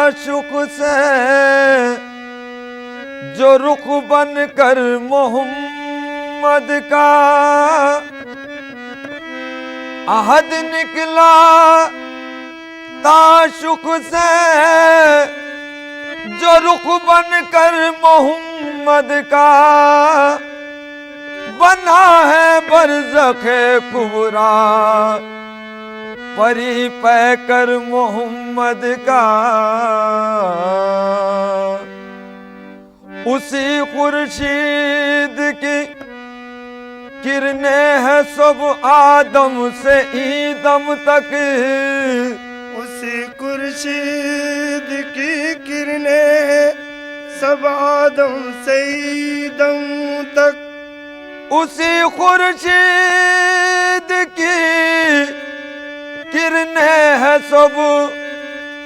ताशुक से जो रुख बन कर मोहम्मद का अहद निकला, ताशुक से जो रुख बन कर मोहम्मद का बना है बरज़खे कुबरा, परी पैकर मोहम्मद का। उसी खुर्शीद की किरणें है सब आदम से ईदम तक, उसी खुर्शीद की किरणें सब आदम से ईदम तक। उसी खुर्शीद की किरणें है सब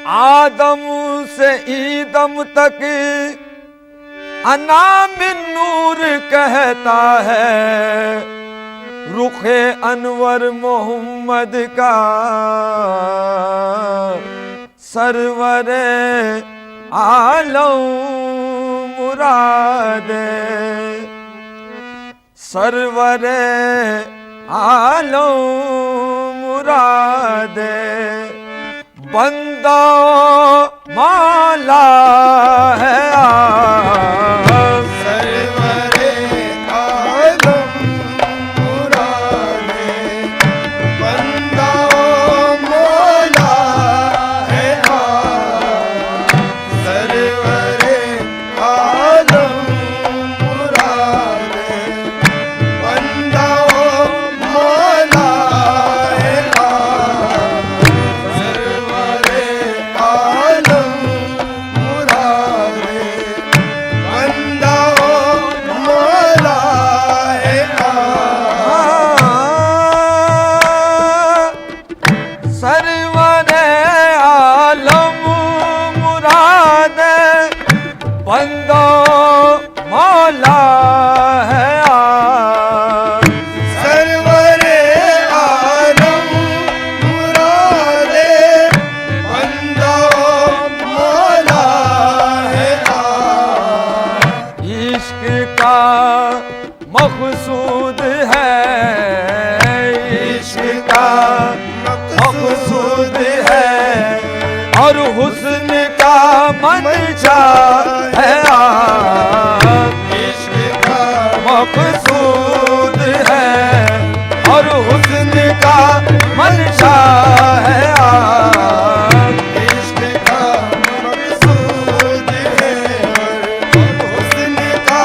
आदम से ईदम तक। अना मिन नूर कहता है रुखे अनवर मोहम्मद का, सरवरे आलम मुरादे, सरवरे आलम मुरादे। बंदा माला है सरवरे आलम मुरादे, बंदा मौला है सरवरे आलम मुरादे, बंदा मौला है सरवरे आलम मुरादे, बंदा मौला है सरवरे आलम मुरादे, बंदा मौला है सरवरे आलम मुरादे, बंदा मौला है इश्क का मकसूद है, इश्क का मकसूद है और हुस्न का मंशा है। इश्क का मकसूद है और हुस्न का मंशा है। इश्क का मकसूद है और हुस्न का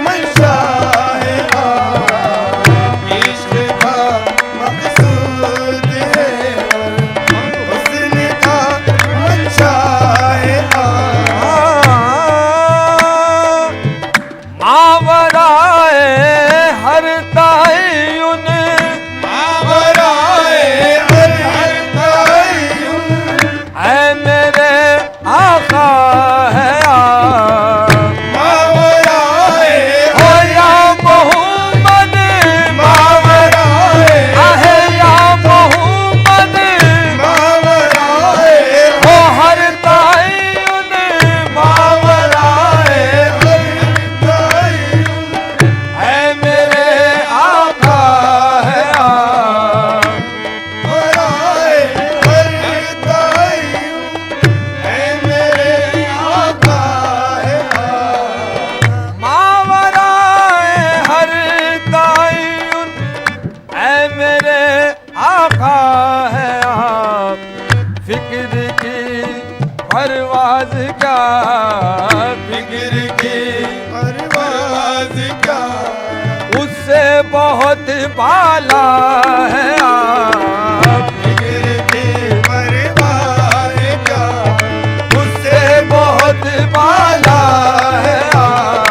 मंशा है। इश्क का मकसूद है और हुस्न का मंशा है। मावराए हर तायुन, मावराए हर तायुन, ऐ मेरे आका है मावराए ओ या मोहम्मद, मावराए आहे या मोहम्मद, मावराए ओ हर तायुन मावराए ऐ मेरे आका है मावराए हर तायुन, ऐ मेरे आका है मावराए हर तायुन ऐ मेरे आका है आप। फिक्र की परवाज क्या, फिक्र की परवाज़ का उससे बहुत बाला है आप। फिक्र की परवाज़ का उससे बहुत बाला है आप।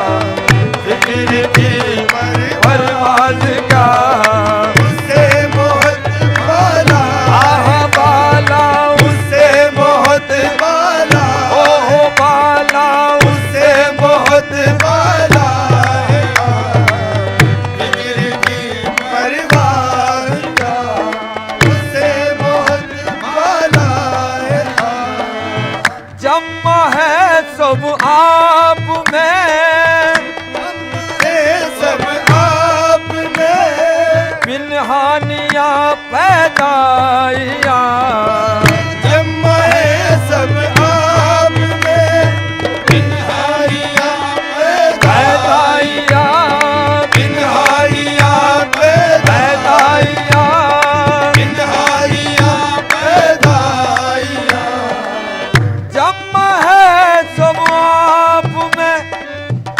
फिक्र की परवाज का उससे बहुत बाला, आह बाला उससे बहुत बाला, ओह बाला उससे बहुत बाला है। फिक्र की परवाज़ का पिनहानियाँ पैदाइया, जमा है सब आप में पिनहानियाँ पैदाइया, पिनहानियाँ पैदाइया, पिनहानियाँ पैदाइयाँ। जमा है सब आप में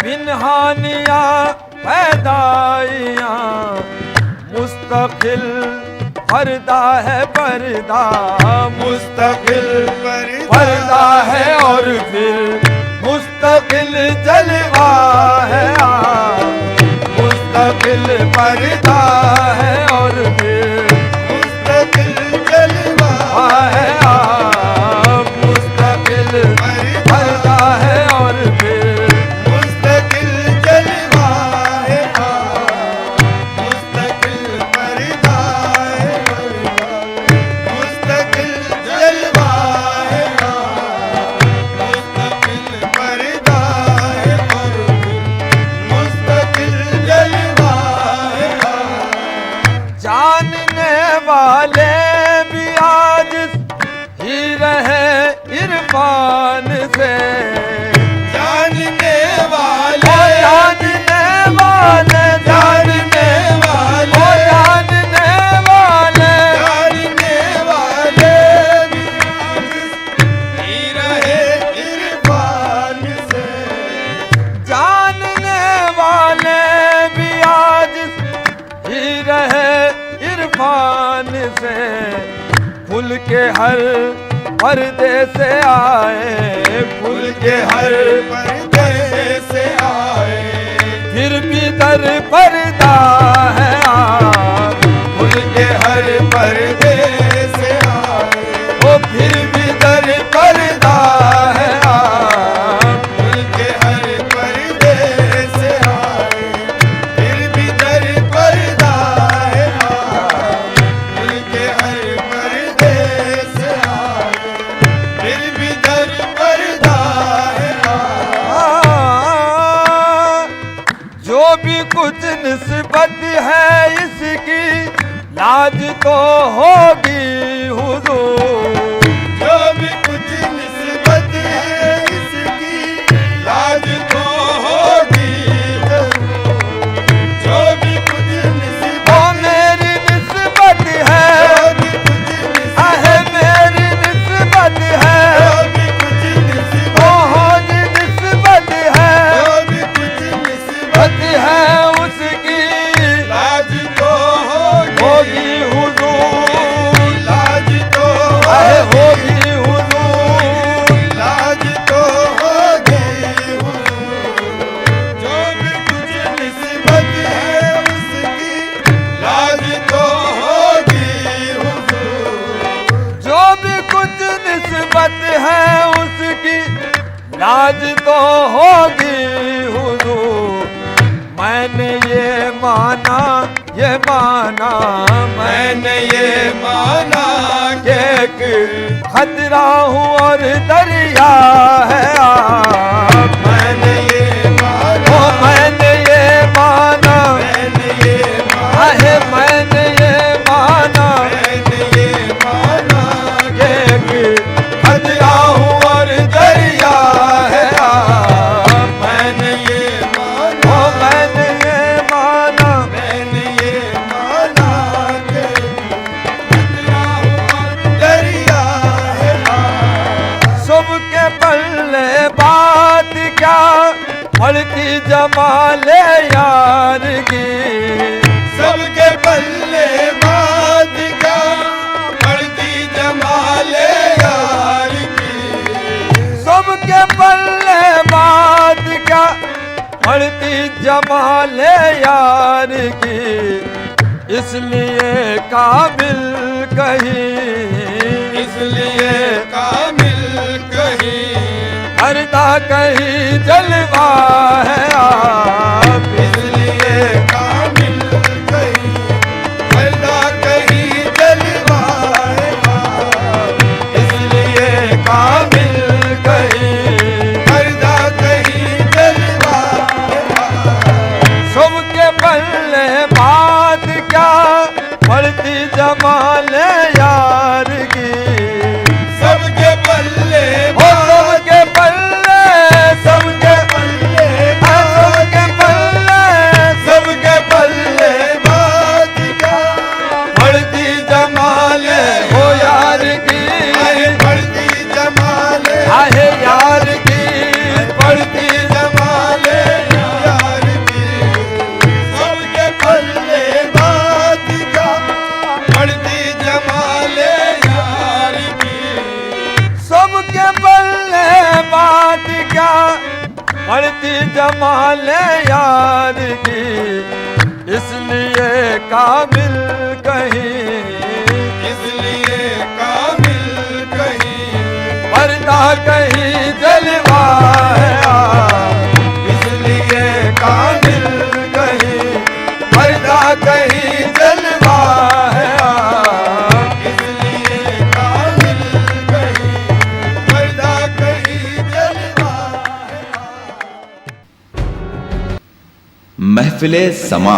पिनहानियाँ पैदाइया, मुस्तकिल पर्दा है पर्दा, मुस्तकिल पर्दा है और फिर मुस्तकिल जलवा है, मुस्तकिल पर्दा है और फिर मुस्तकिल जलवा है, मुस्तकिल पर्दा है और फिर मुस्तकिल जलवा है, मुस्तकिल पर्दा है, मुस्तकिल जलवा है, मुस्तकिल पर्दा है, मुस्तकिल जलवा है। जानने वाले भी आज ही रहे इरफान से, जानने ओ वाले जानने वाले, जानने वाले जानने वाले, जानने वाले भी रहे इरफान से, जानने वाले भी आज ही रहे इरफान से, फूल के हर पर्दे से आए, फूल के हर पर्दे से आए, फिर भी दर पर्दा है, फूल के हर पर्दे से आए, वो फिर भी दर पर्दा है, फूल के हर पर्दे से आए, फिर भी दर पर्दा है, फूल के हर पर्दे से आए, फिर भी दर पर्दा है। जो भी कुछ निस्बत है इसकी लाज तो होगी हुजूर, जो भी कुछ निस्बत है इसकी लाज तो होगी, जो भी कुछ वो निस्बत मेरी निस्बत है, जो भी कुछ आहे मेरी निस्बत है, जो भी कुछ निस्बत वो हो जी निस्बत है, जो भी कुछ निस्बत बत है उसकी लाज तो होगी होगी, हुजूर, लाज तो आहे होगी, होगी हुजूर, लाज तो होगी, जो भी कुछ निस्बत है उसकी लाज तो होगी, जो भी कुछ निस्बत है उसकी लाज तो होगी हुजूर। मैंने ये माना मैंने ये माना कि एक खतरा हूँ और दरिया है आप, मैंने ये माना ओ मैंने ये माना, मैंने ये माना आहे मैंने ये माना मैंने ये माना कि एक खतरा हूँ और दरिया है आप, मैंने ये माना ओ मैंने ये माना, मैंने ये माना कि खतरा हुआ दरिया है, सबके पल्ले बात क्या पड़ती जमाले यार की, सबके पल्ले बात का पड़ती जमाले यार की, सबके पल्ले बात क्या पड़ती जमाले यार की, इसलिए काबिल कहीं, इसलिए कामिल कहीं, पर्दा कहीं जलवा है आप, इसलिए कामिल कहीं, पर्दा कहीं जलवा है, इसलिए काबिल कहीं, पर्दा कहीं जलवा है, सबके पल्ले बात क्या बढ़ती जमाल यार की। सबके पल्ले ओ सबके पल्ले, सबके पल्ले, सबके पल्ले, सबके पल्ले बात का। बढ़ती जमाल हो यार की, बढ़ती जमाल आहे यार की, बढ़ती जमाल यार की। सबके पल्ले बात का। बढ़ती जमाल यार की। सबके पल्ले बात क्या, बढ़ती जमाल यार की। इसलिए काबिल कहीं, इसलिए काबिल कहीं। पर्दा कहीं जलवा है यार। इसलिए काबिल कहीं, पर्दा कहीं जलवा है यार। इसलिए काबिल कहीं। पर्दा कहीं जलवा है। महफिले समा।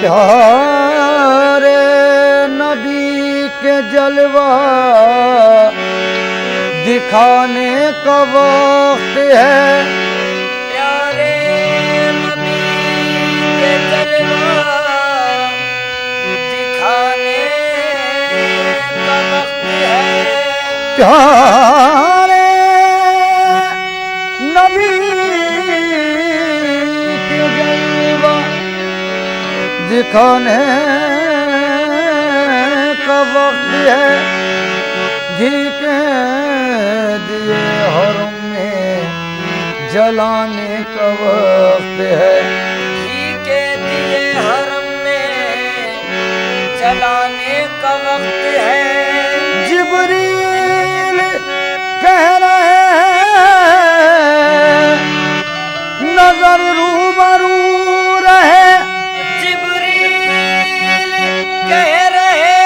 प्यारे नबी के जलवा दिखाने का वक्त है। प्यारे नबी के जलवा दिखाने का वक्त है। प्यारे नबी के जलवा दिखाने का वक्त है। घी के दिए हरम में जलाने का वक्त है। घी के दिए हरम में जलाने का वक्त है। जिब्रील कह रहे हैं नजर रूबरू रहे। जिब्रील कह रहे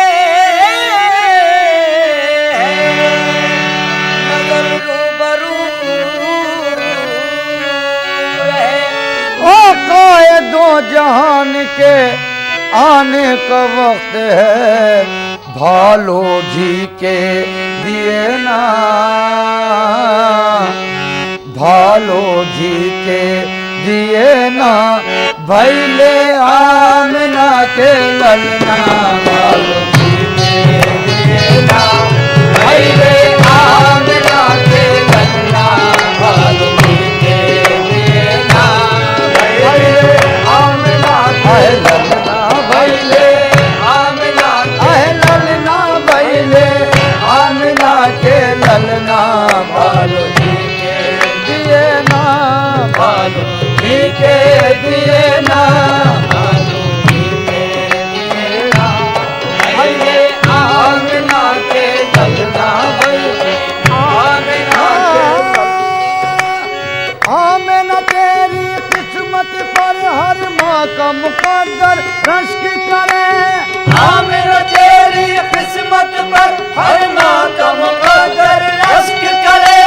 नजर रूबरू रहे। ओ काए दो जहान के आने का वक्त है। भालो घी के दिए ना, भालो घी के दिए ना, भैले आमना के ललना। भालो घी के दिए ना, भैले आमना के ललना। भालो घी के दिए ना, भैले आमना के ललना। भैले आमना के ललना, भैले आमना के ललना। भालो घी के दिए ना, भालो घी के दिए ना, भालो घी के दिए ना, भैले आमना के ललना। भैले आमना के आमना तेरी किस्मत पर हर माँ का मुकद्दर रश्क करे। आमिर तेरी किस्मत पर हर माँ का मुकद्दर रश्क करे।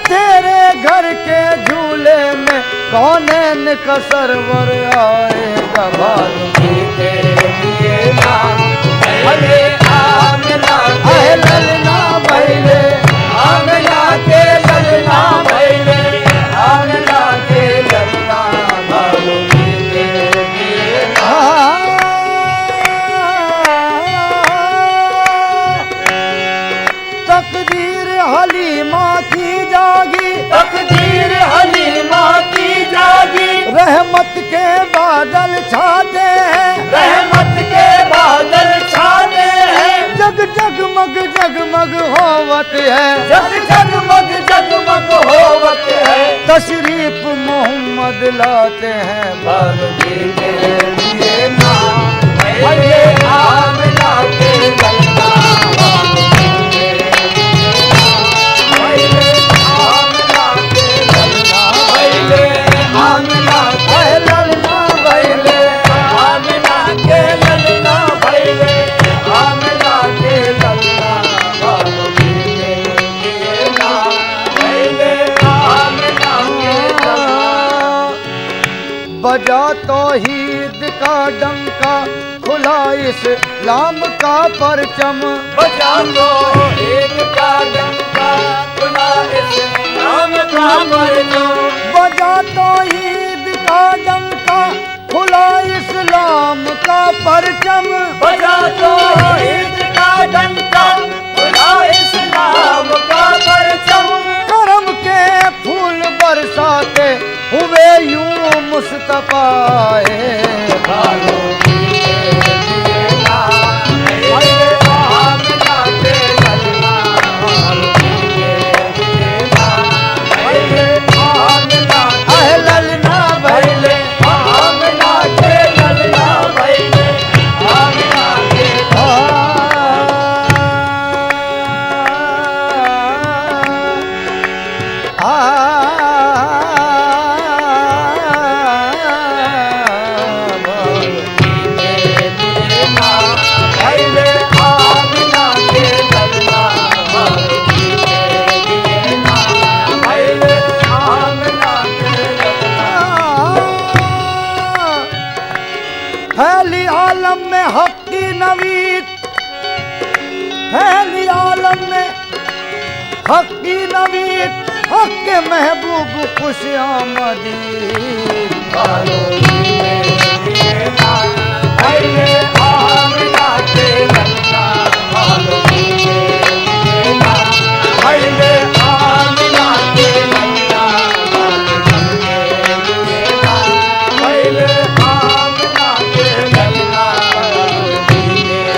तेरे घर के झूले में कौनैन का सरवर आएगा। भालो घी के दिए ना, भैले आमना के ललना। भैले आमना के ललना, भैले आमना के ललना। भालो घी के दिए ना, होवत है, जग जगमग जगमग होवत है। तशरीफ मोहम्मद लाते हैं भगती के लिए नाम भैले आमना के ललना। भगती के लिए नाम भैले आमना के ललना। भैले आमना के ललना। भैले आमना के ललना। भैले आमना के ललना। भगती के लिए नाम भैले आमना के ललना। बजा तौहीद का डंका, खुला इस्लाम का परचम। बजा लो एक का डंका, खुला इस्लाम का परचम। बजा तौहीद का डंका, खुला इस्लाम का परचम। बजा लो एक का डंका, खुला इस्लाम का परचम। करम के फूल बरसाते हुए यूं मुस्तफाए। भालो के लिए नाम भैले आमना के ललना। भालो के लिए नाम भैले आमना के ललना। भैले आमना के ललना। भैले आमना के भैले आमना के ललना। भैले आमना के ललना। फैली आलम में हक की नवीद, फैली आलम में हक की नवीद, हक के महबूब खुश आमदीद। भालो के लिए नाम भैले आमना के ललना। भालो के लिए नाम भैले आमना के ललना। भालो के लिए नाम भैले आमना के ललना। भालो के लिए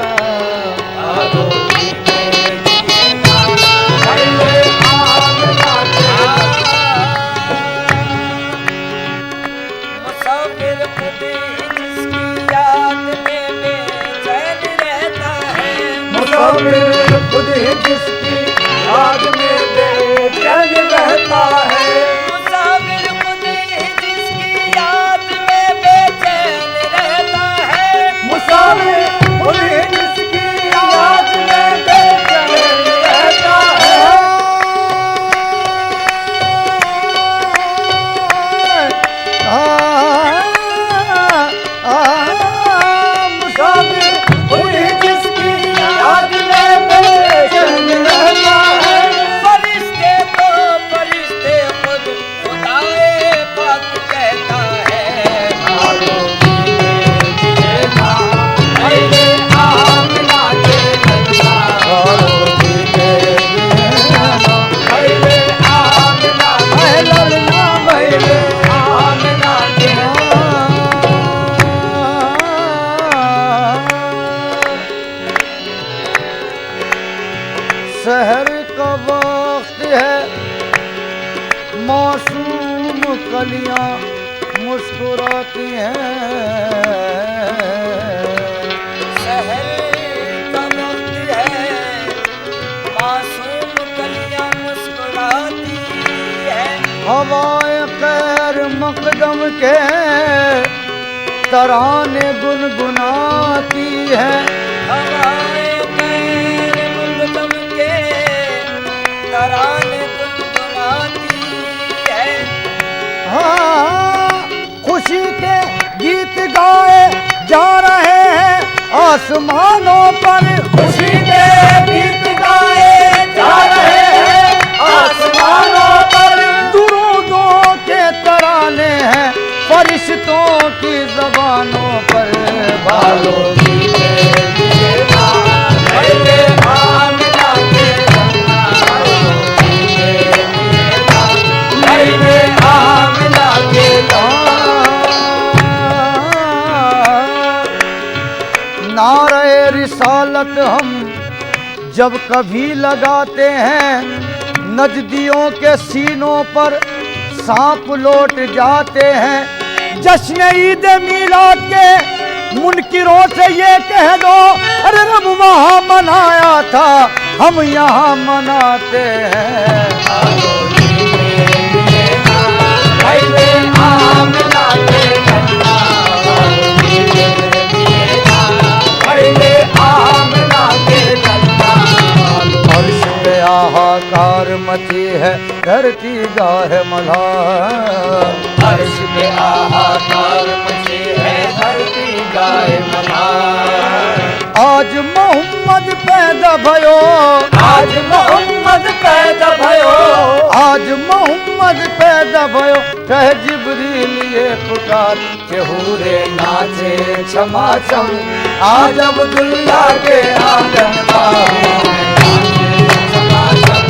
भालो के लिए नाम भैले आमना के मुसाफिर खुद जिसकी याद में बेचैन रहता है। मुसाफिर खुद ही जिसकी याद में बेचैन रहता है। मुसाफिर खुद जिसकी याद में बेचैन रहता है। मुसाफिर खुद ही जिसकी याद में बेचैन रहता है। मुसाफिर खुद ही जिसकी याद में बेचैन रहता है। फरिश्ते तो फरिश्ते खुद खुदाए पाक कहता है। भालो के लिए नाम भैले आमना के ललना। भालो के लिए नाम भैले आमना के ललना। भैले आमना के शहर का वक्त है, मासूम कलियां मुस्कुराती हैं। शहर का वक्त है, मासूम कलियां मुस्कुराती है। हवाए खैर मकदम के तराने गुनगुनाती है। हवाएं पैर मुकदम के तराने गुनगुनाती है। हाँ, खुशी के गीत गाए जा रहे हैं आसमानों पर। खुशी के गीत गाए जा रहे हैं आसमानों पर। दुरूदों के तराने हैं फरिश्तों की ज़बानों पर। भालो के लिए नाम भैले आमना के ललना। भालो नारे रिसालत हम जब कभी लगाते हैं, नजदियों के सीनों पर सांप लौट जाते हैं। जश्न ईद मीलाद के मुनकिरों से ये कह दो, अरे रब वहाँ मनाया था, हम यहाँ मनाते हैं। अर्श पे हाहाकार मची है, धरती गाहे मल्हार। अर्श पे हाहाकार मची है, धरती गाहे मल्हार। आज मोहम्मद पैदा भयो, आज मोहम्मद पैदा भयो, आज मोहम्मद पैदा भयो। कह जिब्रील ये पुकार के हूरे नाचे क्षमा छम, आज अब्दुल्ला के आंगन में क्षमा छम,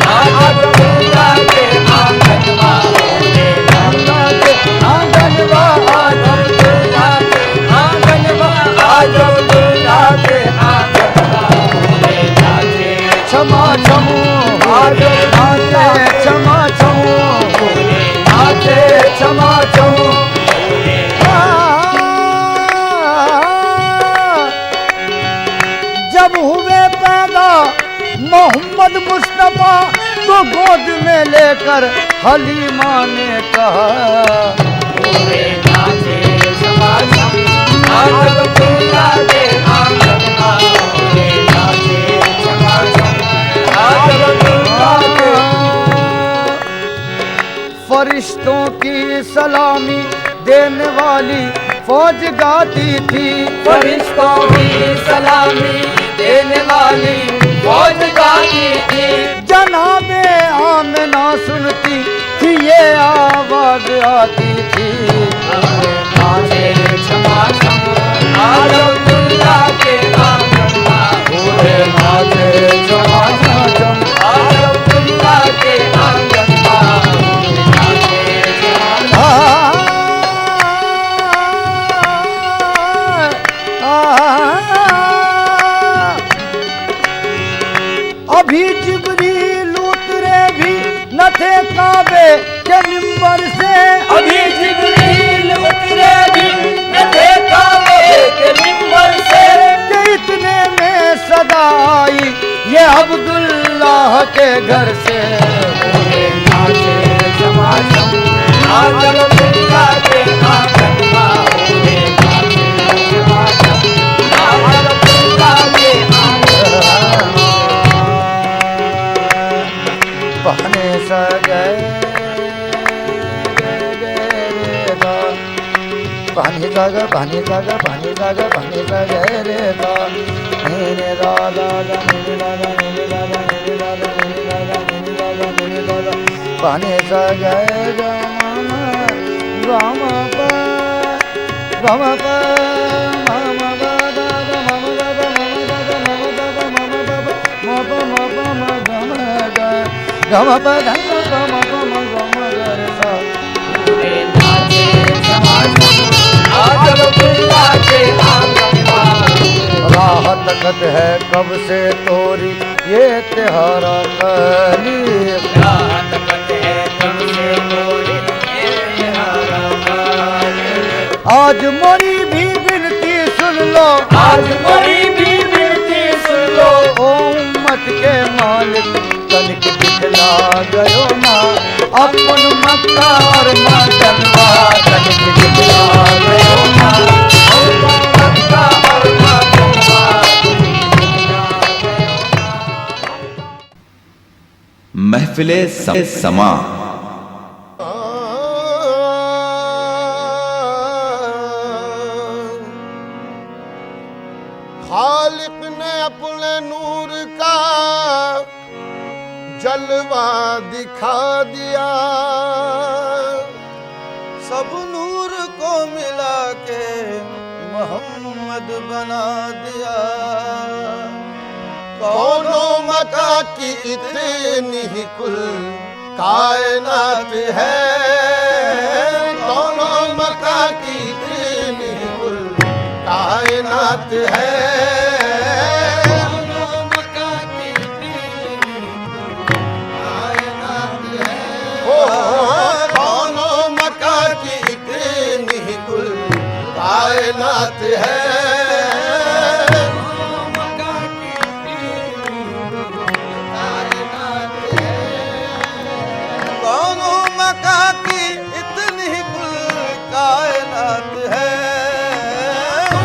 आज अब्दुल्ला के आंगन में आंगन आज अब्दुल्ला के आंगन में, आज अब्दुल्ला के आंगन में नाचे क्षमा छमू, आज नाचे क्षमा छमू, नाचे क्षमा छम। जब हुए पैदा मोहम्मद मुस्तफा, तो गोद में लेकर हलीमा ने कहा, नाचे क्षमा छम, आज अब्दुल्ला के आंगन में नाचे क्षमा छम, आज अब्दुल्ला के। फरिश्तों की सलामी देने वाली फौज गाती थी, फरिश्तों की सलामी देने वाली फौज गाती थी। जनाबे आमिना सुनती थी, ये आवाज आती थी, नाचे क्षमा छम, आज अब्दुल्ला के आंगन में नाचे क्षमा छम, आज अब्दुल्ला के आंगन में नाचे क्षमा छम। अभी जिब्रील उतरे भी न थे काबे के मिंबर से, अभी जिब्रील उतरे भी न थे काबे के मिंबर से, कि इतने में सदा आई ये अब्दुल्लाह के घर से। नाचे क्षमा छम, आज अब्दुल्ला के आंगन में नाचे क्षमा छम, आज अब्दुल्ला के आंगन में। बहने सगे बहने जागा बहने जागा बहने जागा बहने सगे रे दा नीने दादा नीने दादा नीने दादा नीने दादा नीने दादा नीने दादा नीने दादा बहने सगे गम प गम प मम दादा मम दादा मम दादा मम दादा मम दादा मप मप म गम ग गम प धम गम प म गम ग रे सा। नाचे क्षमा छम, आज अब्दुल्ला के आंगन में। राहत कद है कब से तोरी ये तिहारा कली, राहत कद है कब से तोरी ये तिहारा कली। आज मोरी भी विनती सुन लो, आज मोरी भी विनती सुन लो, ओ उम्मत के मालिक तनिक दिखला गयो ना, अपन मक्का और मदनवा तनिक दिखला गयो ना, अपन मक्का और मदनवा दिखला गयो ना। महफिले समा खालिक ने अपने नूर का जलवा दिखा दिया, सब नूर को मिला के मोहम्मद बना दिया। कौनो मका की इतनी ही कुल कायनात है, कौनो मका की इतनी ही कुल कायनात कायनात है। कौनो मका की इतनी कुल कायनात है। कौनो मका की इतनी कुल कायनात है।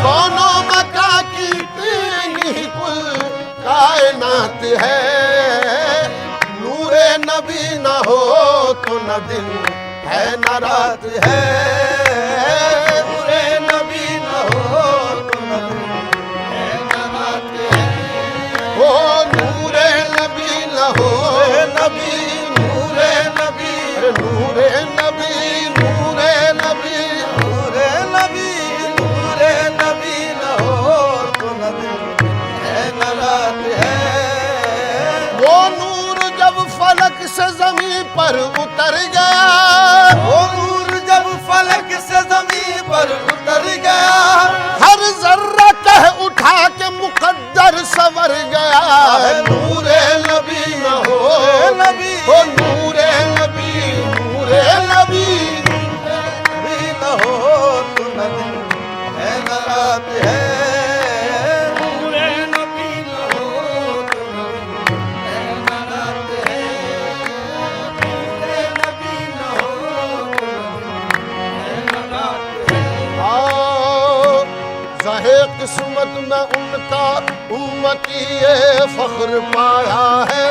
कौनो मका की इतनी कुल कायनात है। नूरे नबी न हो तो न दिन है न रात है। नूरे नबी न हो तो न दिन है न रात है। ओ नूरे नबी न हो नबी नूरे नबी नूरे नबी नूरे नबी नूरे नबी नूरे नबी न हो तो न दिन है न रात है। वो नूर जब फलक से जमीन पर उतर गया। वो नूर जब फलक से जमीन पर उतर गया। हर जर्रा कह उठा के मुकद्दर संवर गया। नूरे नबी न हो नबी ओ नूरे नबी नूरे नबी भी न हो तो न दिन है न रात है। नूरे नबी न हो तो न दिन है न रात है। नूरे नबी न हो तो न दिन है न रात है। आओ ज़हे किस्मत में उनका उम्मती ये फख्र पाया है।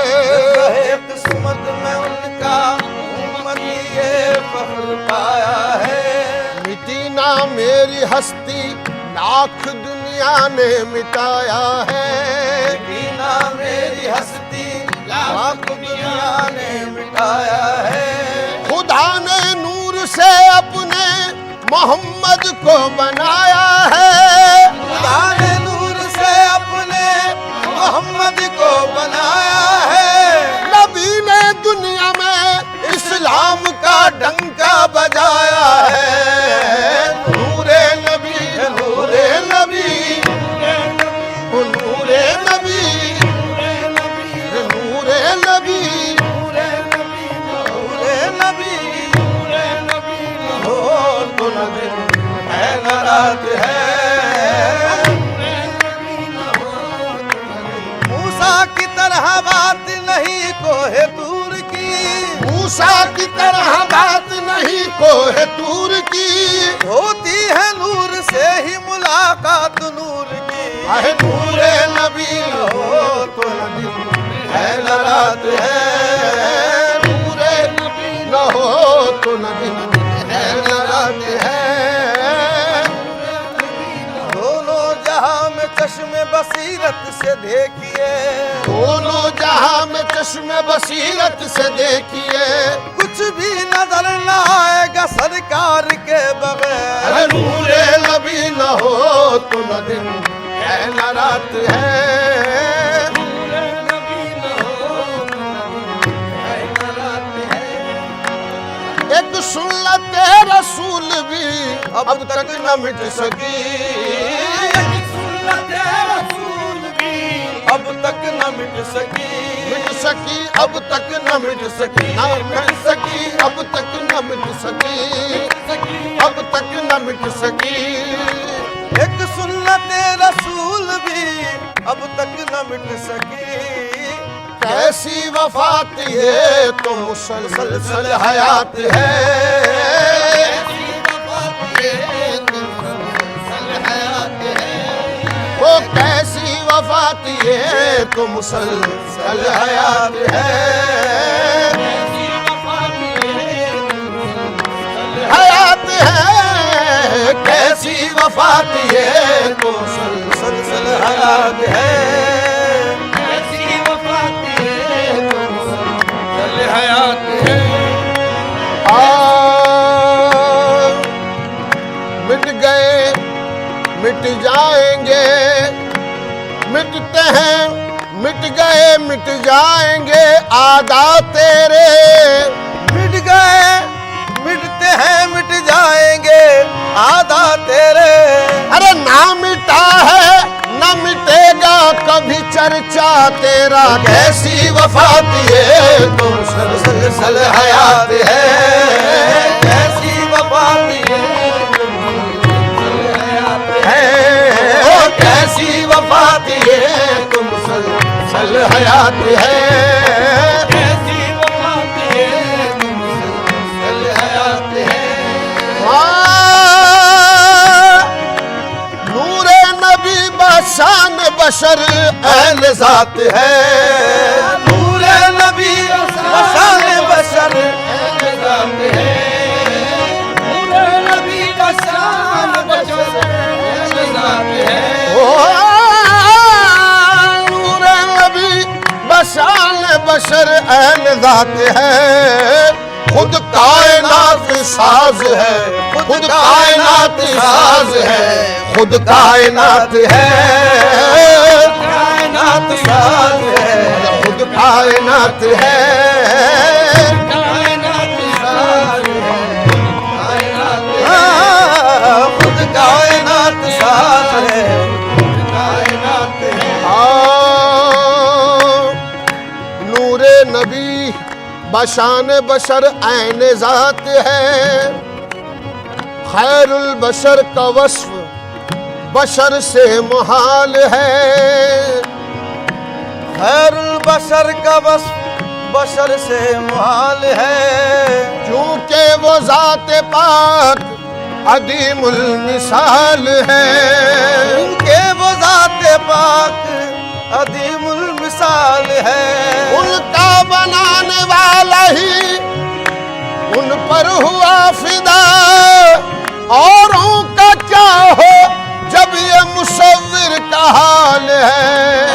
रहे किस्मत में उनका उम्मती ये फख्र पाया है। मिटी ना मेरी हस्ती लाख दुनिया ने मिटाया है। बिना मेरी हस्ती लाख दुनिया ने मिटाया है। खुदा ने नूर से अपने मोहम्मद को बनाया है। खुदा ने नूर से अपने मोहम्मद को बनाया है। नबी ने दुनिया में इस्लाम का डंका बजाया है। नूरे नबी नूरे नबी ओ नूरे नबी नूरे नबी नूरे नबी नूरे नबी नूरे नबी हो तो न दिन है न रात है। मूसा की तरह बात नहीं कोहे दूर की। मूसा की तरह बात नहीं कोह तूर की। होती है नूर से ही मुलाकात नूर की। आहे नूरे नबी न हो तो न दिन है न रात है। नूरे नबी न हो तो न दिन है न रात है। दोनों जहां में चश्मे बसीरत से देखिए। दोनों जहां में चश्मे बसीरत से देखिए। कुछ भी नजर न आएगा सरकार के बगैर। अरे नूरे नबी न हो तो न दिन है न रात है। नूरे नबी न हो तो न दिन है न रात है। एक सुन्नत रसूल भी अब तक न मिट सकी। सुन्नत रसूल भी अब तक न मिट सकी। मिट सकी अब तक न मिट सकी। ना मिट सकी अब तक न मिट सकी। अब तक न मिट सकी। एक सुन्नत रसूल भी अब तक न मिट सकी। कैसी वफात ये तो मुसलसल हयात है। वो कैसी वफात ये तो मुसलसल हयात है। हयात है कैसी वफात ये तो मुसलसल हयात है। हयात है। मिट गए मिट जाएंगे। मिटते हैं मिट गए मिट जाएंगे आदा तेरे। मिट गए मिटते हैं मिट जाएंगे आधा तेरे। अरे ना मिटा है न मिटेगा कभी चर्चा तेरा। कैसी वफा दिए तो मुसलसल हयात है। कैसी वफा दिए है। कैसी वफा दिए तो मुसलसल हयात है। कैसी वफा दिए तो मुसलसल हयात है। नूरे नबी बशान बशर ऐन ज़ात है। नूरे नबी बशान बशर ऐन ज़ात है। नूरे नबी बशान बशर ऐन ज़ात है। नूरे नबी बशान बशर ऐन ज़ात है। खुद कायनात साज है। खुद कायनात साज है। खुद कायनात है। कायनात साज है। खुद कायनात है। कायनात साज है। खुद कायनात साज है। कायनात है। नूरे नबी बशान बशर ऐन ज़ात है। खैरुल बशर का वस्फ बशर से मुहाल है। खैरुल बशर का वस्फ बशर से मुहाल है। क्योंकि वो ज़ात पाक अदीमुल मिसाल है। उनके वो ज़ाते पाक अदीमुल मिसाल है। उनका बनाने वाला ही उन पर हुआ फिदा। औरों का क्या हो जब ये मुसव्विर का हाल है।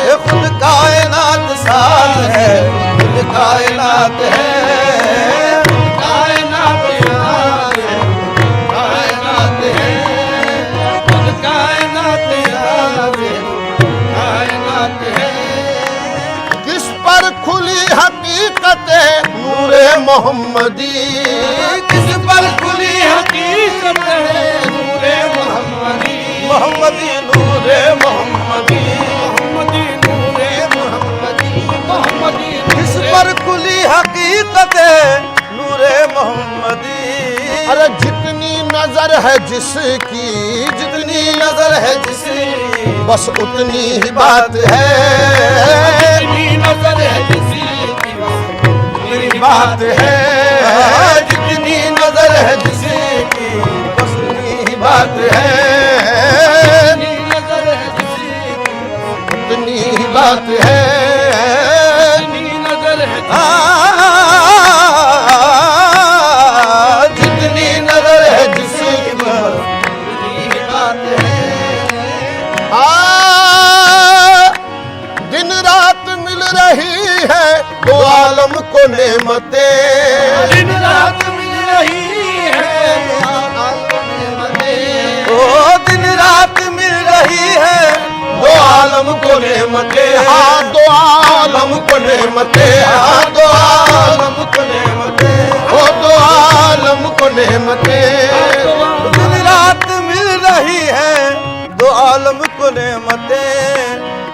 ये खुद कायनात साज है। खुद कायनात है। कायनात साज है। कायनात है। खुद कायनात साज है। कायनात है। किस पर खुली हकीकत नूरे मोहम्मदी। किस पर खुली हकीकत है नूरे मोहम्मदी। मोहम्मदी नूरे मोहम्मदी। मोहम्मदी नूरे मोहम्मदी। मोहम्मदी किस पर खुली हकीकत है नूरे मोहम्मदी। अरे जितनी नजर है जिसकी जितनी नजर है जिसकी बस उतनी ही बात है। जितनी नजर है जिसकी उतनी बात है। जितनी नजर है जिसकी बस उतनी ही बात है। जितनी नजर है जिसकी उतनी ही बात है। जितनी नजर है जितनी नजर है जिसकी बस उतनी ही बात है। दिन रात मिल रही है दो आलम को नेमतें। दिन रात मिल रही है दो आलम को नेमतें। ओ दिन रात मिल रही है दो आलम को नेमतें। हाँ दो आलम को नेमतें। हाँ दो आलम को नेमतें। ओ दो आलम को नेमतें। दिन रात मिल रही है दो आलम को नेमतें।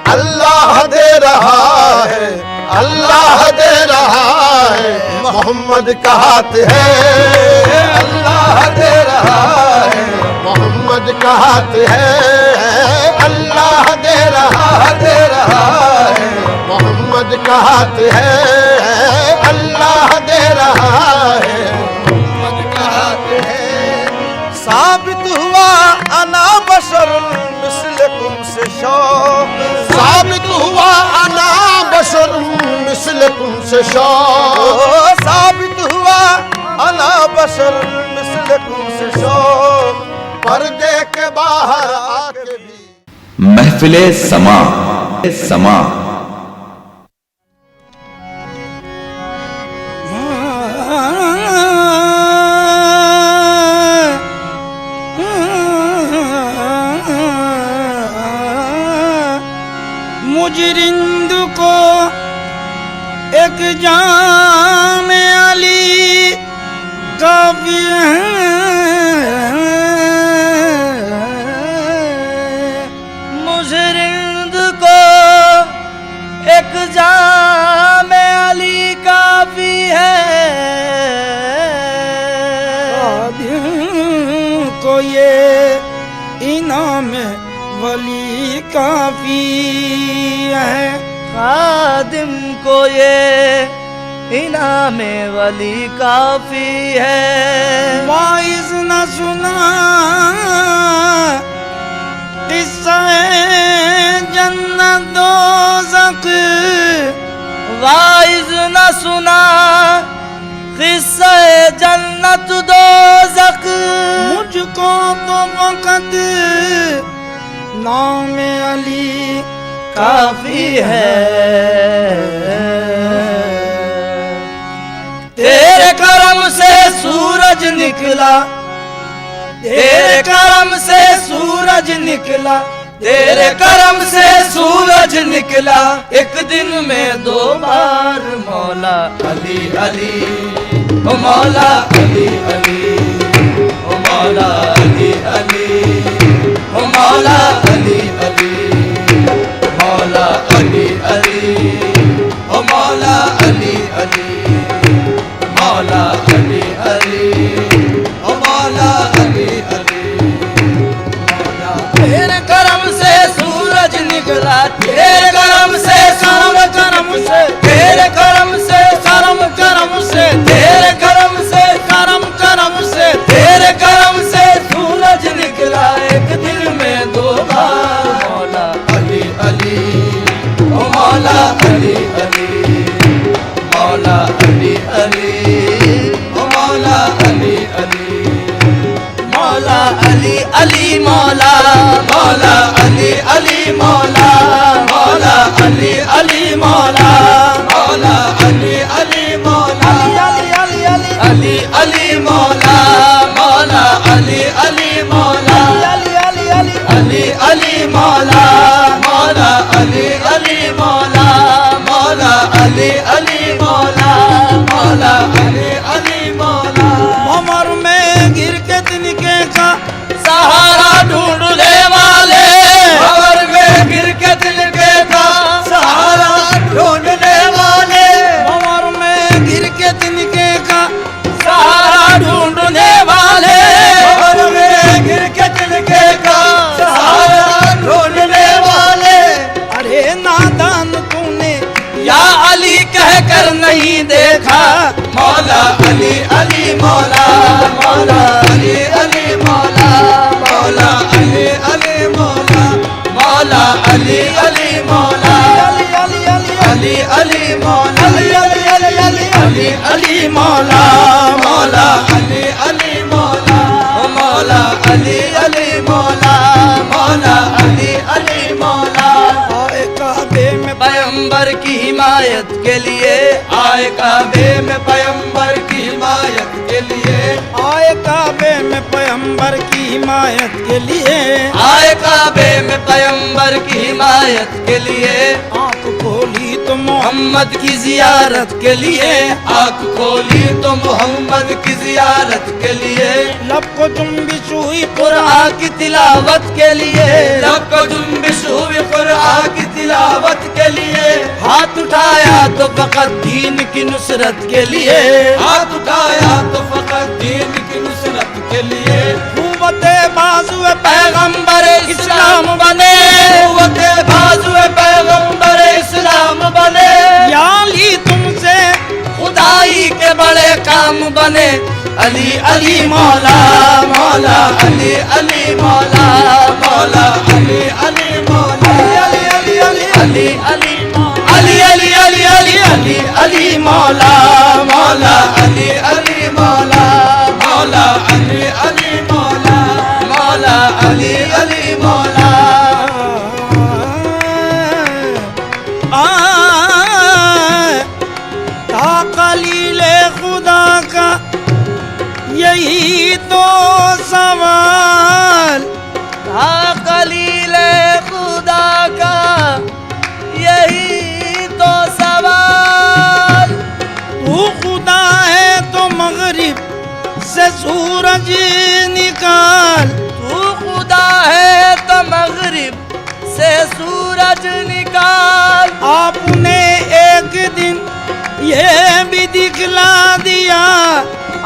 अल्लाह दे रहा है। अल्लाह दे रहा है। मोहम्मद का हाथ है। अल्लाह दे रहा है। मोहम्मद का हाथ है। अल्लाह दे रहा है। मोहम्मद का हाथ है। अल्लाह दे रहा है। मोहम्मद का हाथ है। साबित हुआ अना बशर मिस्लकुम से शौक। साबित हुआ अना बशर मिस्लकुम से शौक। साबित हुआ अना बशर मिस्लकुम से शौक। पर्दे के बाहर आके भी महफिले समा समा मुजरिंद को एक जाम अली काफी है, मुझे रिंद को एक जामे अली काफी है, को ये इनाम वली काफी है, खादिम को ये इनाम वली काफी है। वाइज न सुना किस्सा जन्नत दोज़ख, वाइज न सुना किस्सा जन्नत दोज़ख, मुझको तो वक़्त नाम अली काफी है। तेरे करम से सूरज निकला, तेरे करम से सूरज निकला, तेरे करम से सूरज निकला, एक दिन में 2 बार मौला अली अली, ओ मौला अली अली, ओ मौला अली अली, ओ मौला अली अली, मौला अली अली, ओ मौला अली अली, मौला अली अली, ओ मौला अली अली। तेरे करम से सूरज निकला, तेरे करम से करम से, तेरे करम से करम से, तेरे करम से करम से, तेरे करम से सूरज निकला, एक दिन में 2 बार मौला अली अली, ओ मौला अली अली, मौला अली अली, ओ मौला अली अली, मौला अली अली, मौला मौला अली अली, मौला मौला अली अली, मौला मौला अली अली, मौला अली अली, मौला मौला अली अली, मौला अली अली, मौला मौला अली अली, मौला मौला अली अली, मौला मौला अली अली, मौला। उमर में गिर के तिनके का सहारा ढूंढने वाले, उमर में गिर के तिनके का सहारा ढूंढने वाले, उमर में गिर के तिनके का सहारा ढूंढने वाले, उमर में गिर के तिनके का सहारा ढूंढने वाले। अरे नादान तूने या अली कह कर नहीं देखा, मौला अली अली, मौला मौला अली अली, मौला मौला अली अली, मौला मौला अली अली, मौला अली अली, मौला अली अली, मौला मौला अली अली, मौला मौला अली अली, मौला मौला अली अली, मौला। आए काबे में पैगंबर की हिमायत के लिए, आए काबे में पैगंबर की हिमायत के लिए, आए काबे में पैगंबर की हिमायत के लिए, आए काबे में पैगंबर की हिमायत के लिए, आँख खोली तो मोहम्मद की जियारत के लिए, आँख खोली तो मोहम्मद की जियारत के लिए, लब को जुम्बिश हुई कुरान की तिलावत के लिए, लब को जुम्बिश हुई कुरान की तिलावत के लिए, हाथ उठाया तो फकत दीन की नुसरत के लिए, हाथ उठाया तो फकत दीन की नुसरत के लिए। कुव्वते बाजुए पैगंबर इस्लाम बने, कुव्वते बाजुए पैगंबर इस्लाम बने, या ली तुमसे खुदाई के बड़े काम बने। अली अली मौला मौला अली अली मौला मौला अली अली मौला अली अली अली अली अली अली अली अली अली अली अली मौला मौला अली अली मौला मौला अली अली मौला मौला अली अली मौला। ताक़लीले खुदा का यही तो सवाल, ताक़लीले सूरज निकाल। तू खुदा है तो मगरिब से सूरज निकाल। आपने एक दिन ये भी दिखला दिया,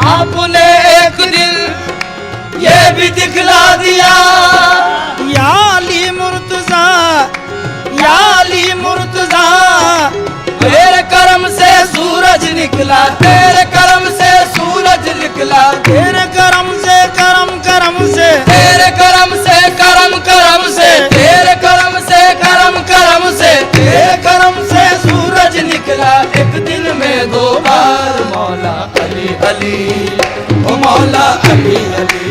आपने एक दिन ये भी दिखला दिया। या अली मुर्तजा, या अली मुर्तजा। तेरे करम से सूरज निकला, तेरे करम से सूरज निकला। तेरे करम से, करम करम से, तेरे करम से, करम करम से, तेरे करम से, करम करम से, तेरे करम से सूरज निकला। एक दिन में दो बार मौला अली अली, ओ मौला अली अली,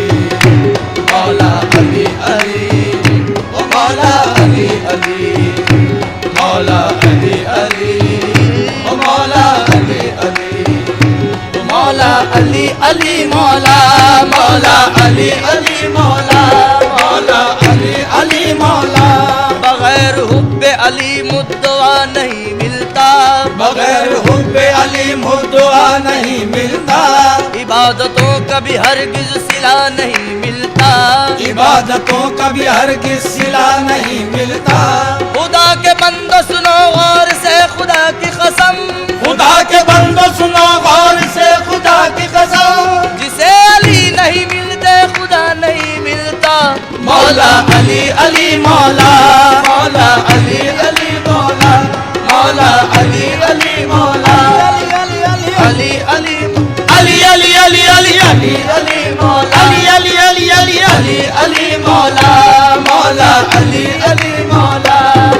मौला अली अली, ओ मौला अली अली, मौला अली अली, ओ मौला अली अली, ओ मौला अली अली, मौला मौला अली अली, मौला मौला अली अली, मौला। बगैर हुब्बे अली मुद्दवा नहीं मिलता, बगैर हुब्बे अली मुद्दवा नहीं मिलता। इबादतों का भी हरगिज सिला नहीं मिलता, इबादतों का भी हरगिज सिला नहीं मिलता। खुदा के बंदो सुनो गौर से खुदा की कसम, खुदा के बंदो सुनो गौर से खुदा की कसम। जिसे अली नहीं मिलते खुदा नहीं मिलता। मौला अली अली, मौला मौला अली अली, मौला मौला अली अली, मौला अली अली अली अली अली अली अली अली अली अली, मौला अली अली अली अली अली अली, मौला मौला अली अली, मौला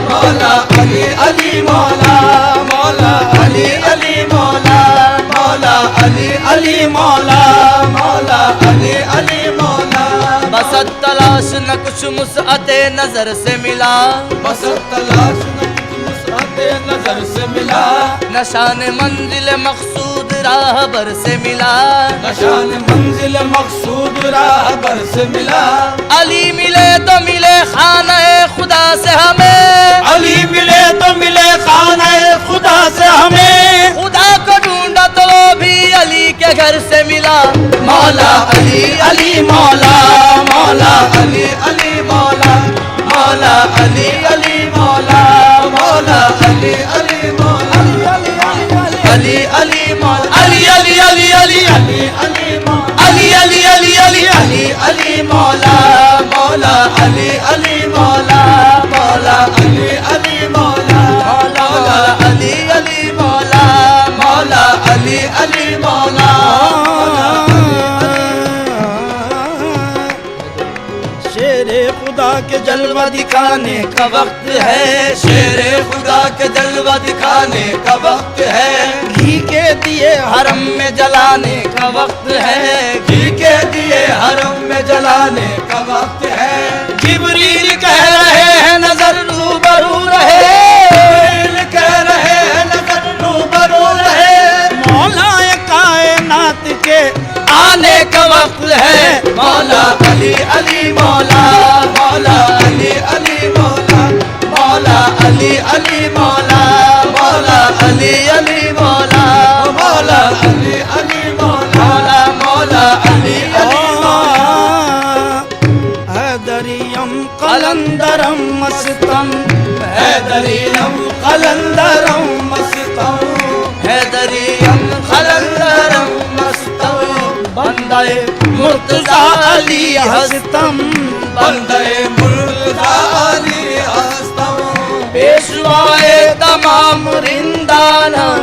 मौला अली अली, मौला मौला अली अली, मौला मौला अली अली, मौला मौला अली अली, मौला। बस तलाश न कुछ मुसअते नजर से मिला, बस तलाश न कुछ मुसअते नजर से मिला। नशान मंजिल मकसूद राहबर से मिला, नशान मंजिल मकसूद राहबर से मिला। अली मिले तो मिले खाने खुदा से हमें, अली मिले तो मिले खाने खुदा से हमें। खुदा को ढूंढा तो वो भी अली के घर से मिला। मौला अली अली, मौला मौला अली अली, मौला मौला अली अली, मौला मौला अली अली, मौला अली अली, मौला अली अली अली अली अली अली, अली अली अली अली अली अली, मौला मौला अली अली, मौला मौला अली अली, मौला मौला अली अली, मौला मौला अली अली, मौला। शेरे खुदा के जलवा दिखाने का वक्त है, शेरे खुदा के जलवा दिखाने का वक्त है। घी के दिए हरम में जलाने का वक्त है, घी के दिए हरम में जलाने का वक्त है। जिब्रील कह रहे हैं नजर रूबरू रहे, जिब्रील कह रहे हैं नजर रूबरू रहे। मौलाए कायनात के आने का वक्त है। मौला अली अली, मौला मौला अली अली, मौला मौला अली अली, मौला मौला अली अली, मौला मौला अली अली, मौला मौला अली अली, हैदरियम कलंदरम मस्तम, हैदरियम कलंदरम मस्तम, हैदरियम कलंदरम मस्तम। बंदे मुर्तजा अली हस्तम, बंदे मुर्तजा अली हस्तम। पेशवाए तमाम रिंदानम,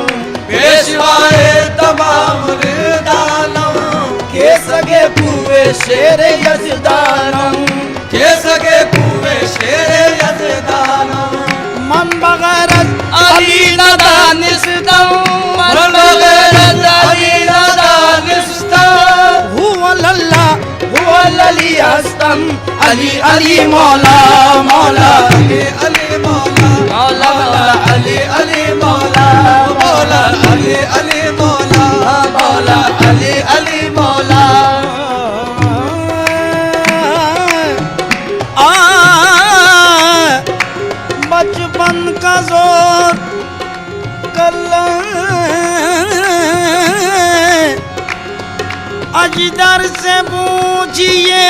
पेशवाए तमाम रिंदानम। के सगे पूरे शेर यजदानम, के सगे पूरे शेर यजदानम। मन बगैर अली नदानिस्तम, मन बगैर अली नदानिस्तम। हुआ लल्ला हुआ लली हस्तम, अली अली, मौला मौला अली अली, मौला मौला अली अली, मौला मौला अली अली, मौला मौला अली अली, मौला। बचपन का जोर कल अजदर से पूछिए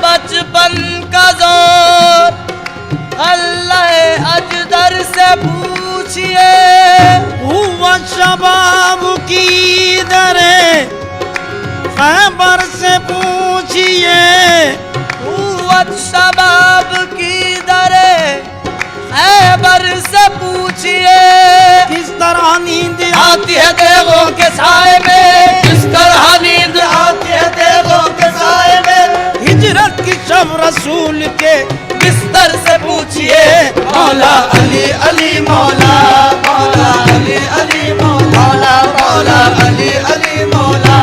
बचपन का जोर, अल्लाह अजदर से पूछिए। हुआ शबाब की दरे खैबर से पूछिए, कुव्वत शबाब की दरे खैबर से पूछिए। किस तरह नींद आती है देवों के साए में, किस तरह नींद आती है देवों के साए में। हिजरत की शब रसूल के बिस्तर से पूछिए। मौला अली अली मौला, मौला अली अली मौला, मौला अली अली मौला,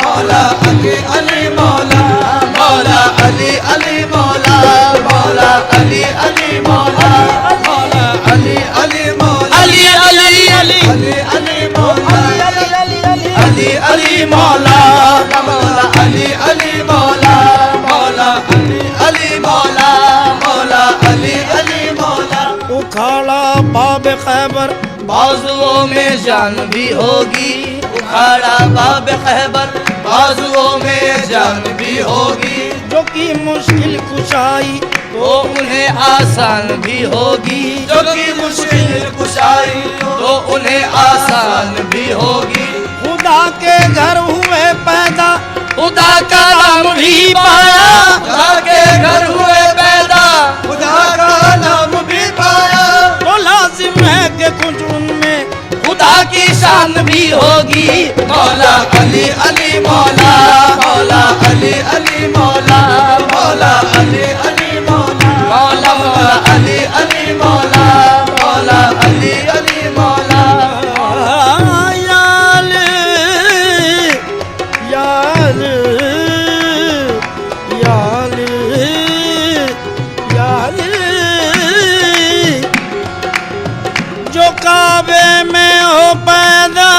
मौला अली अली मौला, मौला अली अली मौला, मौला अली अली मौला, मौला अली अली मौला, अली अली अली अली मौला, अली अली मौला, मौला अली अली मौला, मौला अली अली मौला, मौला अली अली मौला। उखाड़ा बाब खैबर बाजुओं में जान भी होगी, उखाड़ा बाब खैबर बाजुओं में जान भी होगी। जो की मुश्किल कुशाई तो उन्हें आसान भी होगी, जो कि मुश्किल कुशाई तो उन्हें आसान भी होगी। खुदा के घर हुए पैदा, खुदा का नाम भी पाया, खुदा के घर हुए पैदा, खुदा का नाम भी पाया। तो लाजिम है कि कुछ उनमें खुदा की शान भी होगी। मौला अली अली मौला, मौला अली अली मौला, मौला अली अली मौला, मौला मौला अली अली मौला, मौला अली अली मौला। याल याल याल याल जो काबे में हो पैदा,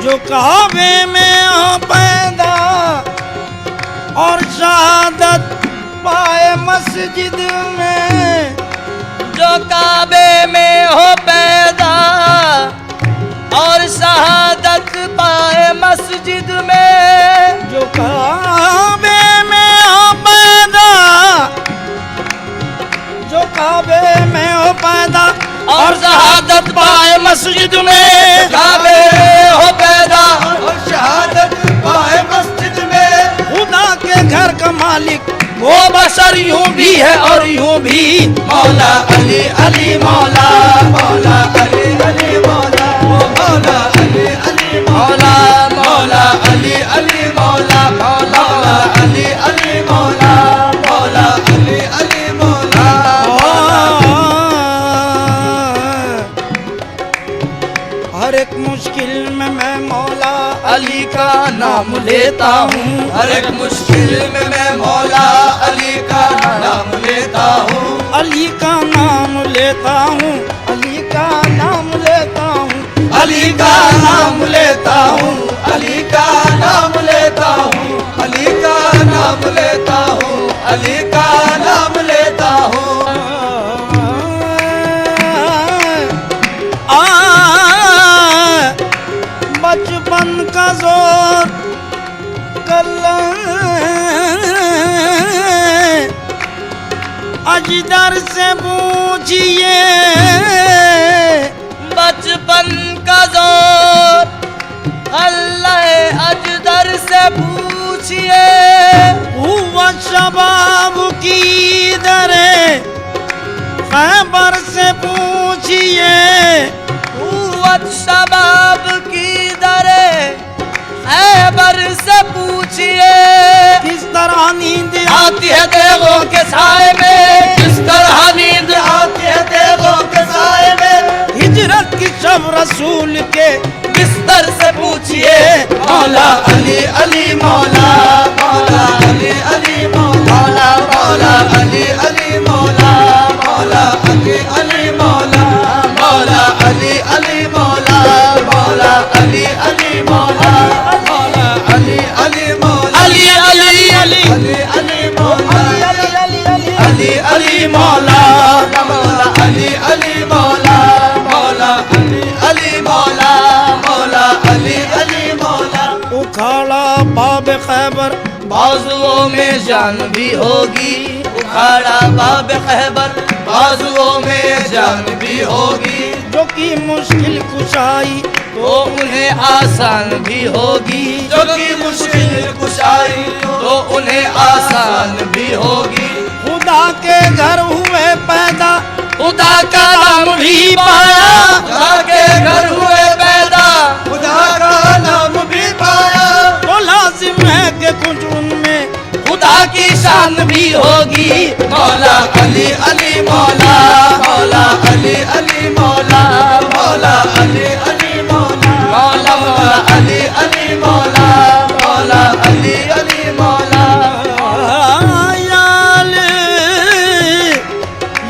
जो काबे में हो पैदा और शहादत पाए मस्जिद में। जो काबे में हो पैदा और शहादत पाए मस्जिद में। जो काबे में हो पैदा, जो काबे में हो पैदा और शहादत पाए मस्जिद में। काबे हो पैदा और शहादत पाए मस्जिद में। खुदा के घर का मालिक वो बशर यूं भी है और यूं भी। मौला अली अली मौला, मौला अली अली मौला, मौला अली अली मौला, मौला अली अली मौला, मौला अली अली मौला, मौला अली अली मौला। हर एक मुश्किल में मैं मौला अली का नाम लेता हूँ, हर एक मुश्किल में मैं मौला अली का नाम लेता हूँ। अली का नाम लेता हूँ, अली का नाम लेता हूँ, अली का नाम लेता हूँ, अली का नाम लेता हूँ, अली का नाम लेता हूँ, अली का नाम लेता हूँ। बचपन का जोर कल्ला अजदर से पूछिए। बचपन का जोर अल्लाह अजदर से पूछिए। हुआ शबाब की दरे खैबर से पूछिए। कुव्वत शबाब की दरे खैबर से पूछिए। किस तरह नींद आती है देवों के साए में, किस तरह नींद आती है देवों के साए में। हिजरत की शब रसूल के बिस्तर से पूछिए। मौला अली अली मौला, मौला अली अली मौला, मौला अली अली मौला, मौला अली अली मौला, मौला अली अली मौला, मौला अली अली मौला, मौला अली अली मौला, अली अली अली अली मौला, अली अली मौला, मौला अली अली मौला, मौला अली अली मौला, मौला अली उखाड़ा बाब खैबर, बाजुओं में जान भी होगी, उखाड़ा बाब खैबर, बाजुओं में जान भी होगी। जो की मुश्किल कुशाई, तो उन्हें आसान भी होगी, जो कि मुश्किल कुशाई तो उन्हें आसान भी होगी। खुदा के घर हुए पैदा, खुदा का नाम भी पाया, खुदा के घर हुए पैदा, खुदा का नाम भी पाया। तो लाजिम है कि कुछ उनमें खुदा की शान भी होगी। मौला अली अली मौला, मौला अली अली मौला, मौला अली अली मौला, मौला मौला अली अली मौला, मौला अली अली मौला। याल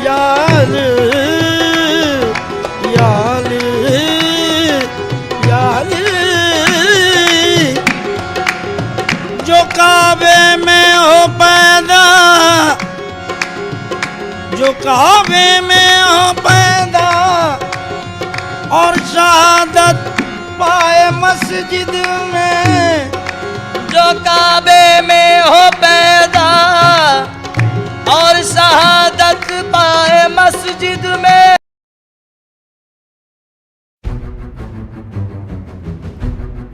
याल याल याल जो काबे में हो पैदा, जो काबे में हो पैदा और शहादत पाए मस्जिद में, जो काबे में हो पैदा और शहादत पाए